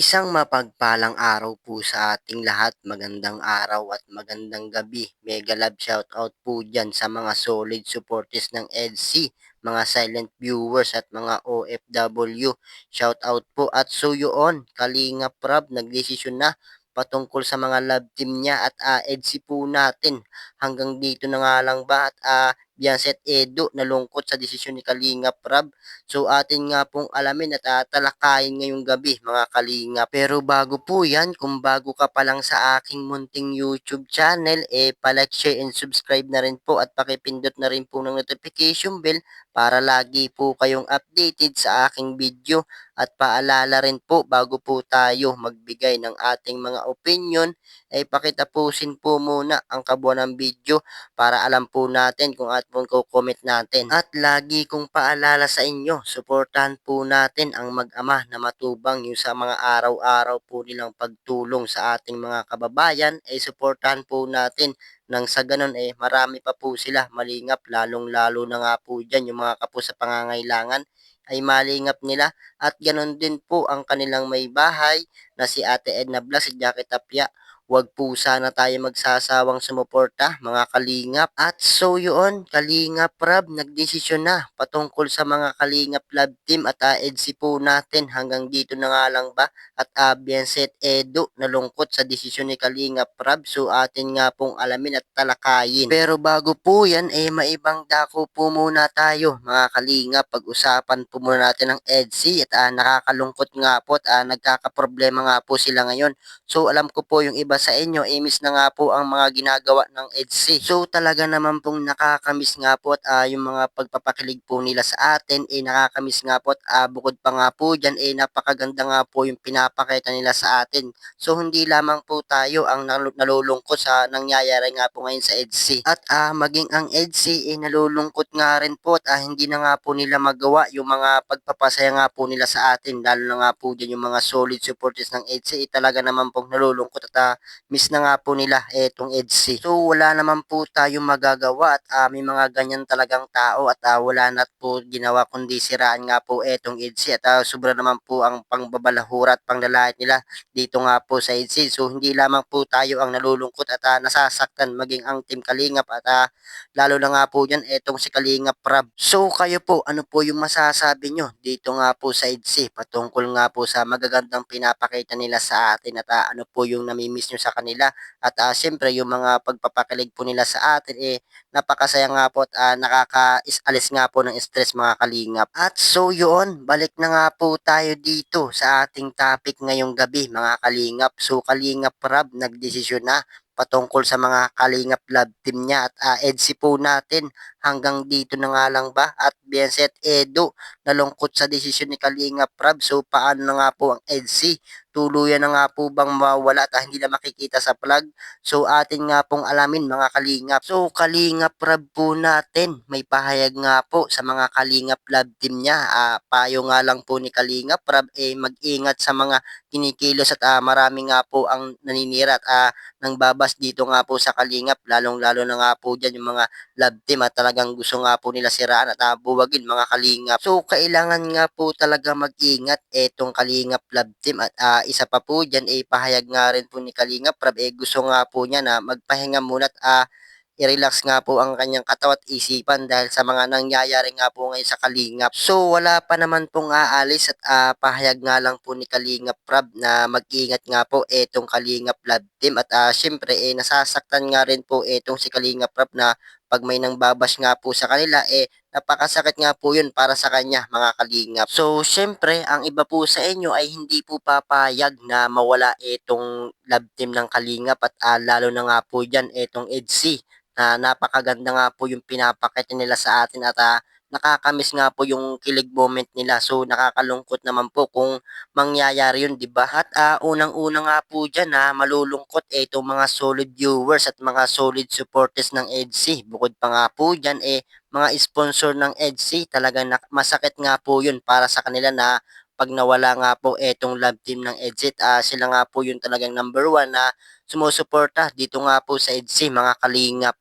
Isang mapagpalang araw po sa ating lahat. Magandang araw at magandang gabi. Mega love shoutout po dyan sa mga solid supporters ng EDC, mga silent viewers at mga OFW. Shoutout po at so yun, Kalinga Prab nagdesisyon na patungkol sa mga love team niya at EDC po natin. Hanggang dito na nga lang ba at Bianset Edo nalungkot sa desisyon ni Kalinga Prab. So atin nga pong alamin at talakayin ngayong gabi mga kalinga. Pero bago po yan, kung bago ka pa lang sa aking munting YouTube channel, palike, share, and subscribe na rin po at pakipindot na rin po ng notification bell para lagi po kayong updated sa aking video. At paalala rin po bago po tayo magbigay ng ating mga opinion, ay pakitapusin po muna ang kabuuan ng video para alam po natin kung at pong comment natin. At lagi kong paalala sa inyo, suportahan po natin ang mag-ama na matubang yung sa mga araw-araw po nilang pagtulong sa ating mga kababayan, ay suportahan po natin nang sa ganun marami pa po sila malingap, lalong-lalo na nga po dyan yung mga kapo sa pangangailangan ay malingap nila. At ganun din po ang kanilang may bahay na si Ate Edna Blas, si Jackie Tapia. Huwag po sana tayo magsasawang sumuporta mga kalingap. At so yun, Kalingap Rab, nagdesisyon na patungkol sa mga Kalingap Love Team at EDC po natin. Hanggang dito na nga lang ba? At Bianset Edo nalungkot sa desisyon ni Kalingap Rab. So atin nga pong alamin at talakayin. Pero bago po yan, maibang dako po muna tayo mga Kalingap. Pag-usapan po muna natin ang EDC at nakakalungkot nga po at nagkakaproblema nga po sila ngayon. So alam ko po yung iba sa inyo, miss na nga po ang mga ginagawa ng EDC. So talaga naman pong nakakamiss nga po at yung mga pagpapakilig po nila sa atin, nakakamiss nga po at bukod pa nga po dyan, napakaganda nga po yung pinapakita nila sa atin. So hindi lamang po tayo ang nalulungkot sa nangyayari nga po ngayon sa EDC. At maging ang EDC, nalulungkot nga rin po at hindi na nga po nila magawa yung mga pagpapasaya nga po nila sa atin. Lalo na nga po dyan yung mga solid supporters ng EDC, talaga naman pong nalulungkot at miss na nga po nila itong EDC. So wala naman po tayong magagawa at may mga ganyan talagang tao at wala na po ginawa kundi siraan nga po itong EDC at sobra naman po ang pangbabalahura at panglalait nila dito nga po sa EDC. So hindi lamang po tayo ang nalulungkot at nasasaktan, maging ang Team Kalingap at lalo na nga po dyan itong si Kalingap Prab. So kayo po, ano po yung masasabi nyo dito nga po sa EDC patungkol nga po sa magagandang pinapakita nila sa atin at ano po yung namimiss nyo sa kanila at syempre yung mga pagpapakilig po nila sa atin napakasaya nga po at nakaka-alis nga po ng stress mga kalingap. At so yun, balik na nga po tayo dito sa ating topic ngayong gabi mga kalingap. So Kalingap Rab nagdesisyon na patungkol sa mga Kalingap Love Team niya at EDC po natin. Hanggang dito na nga lang ba? At Bianset Edo nalungkot sa desisyon ni Kalingap Rab. So paano na nga po ang EDC? Tuluyan na nga po bang mawala at hindi na makikita sa vlog? So atin nga pong alamin mga Kalingap. So Kalingap Rab po natin, may pahayag nga po sa mga Kalingap Love Team niya. Payo nga lang po ni Kalingap Rab mag-ingat sa mga kinikilos at marami nga po ang naninira at nang babas dito nga po sa Kalingap, lalong-lalo na nga po dyan yung mga love team at talagang gusto nga po nila siraan at buwagin mga Kalingap. So kailangan nga po talaga mag-ingat etong Kalingap love team at isa pa po dyan pahayag nga rin po ni Kalingap Prab gusto nga po niya na magpahinga muna at i-relax nga po ang kanyang katawan at isipan dahil sa mga nangyayari nga po ngayon sa Kalingap. So wala pa naman pong aalis at pahayag nga lang po ni Kalingap Prab na mag-ingat nga po etong Kalingap Love Team at syempre nasasaktan nga rin po etong si Kalingap Prab na pag may nang babas nga po sa kanila napakasakit nga po yun para sa kanya mga kalingap. So syempre ang iba po sa inyo ay hindi po papayag na mawala itong love team ng Kalingap at lalo na nga po dyan itong EDC na napakaganda nga po yung pinapakita nila sa atin at nakakamiss nga po yung kilig moment nila. So nakakalungkot naman po kung mangyayari yun, di ba? At unang-una nga po dyan na malulungkot itong mga solid viewers at mga solid supporters ng EDC. Bukod pa nga po dyan mga sponsor ng EDC, talagang masakit nga po yun para sa kanila na pag nawala nga po etong love team ng EDC, sila nga po yung talagang number one na sumusuporta dito nga po sa EDC mga kalingap.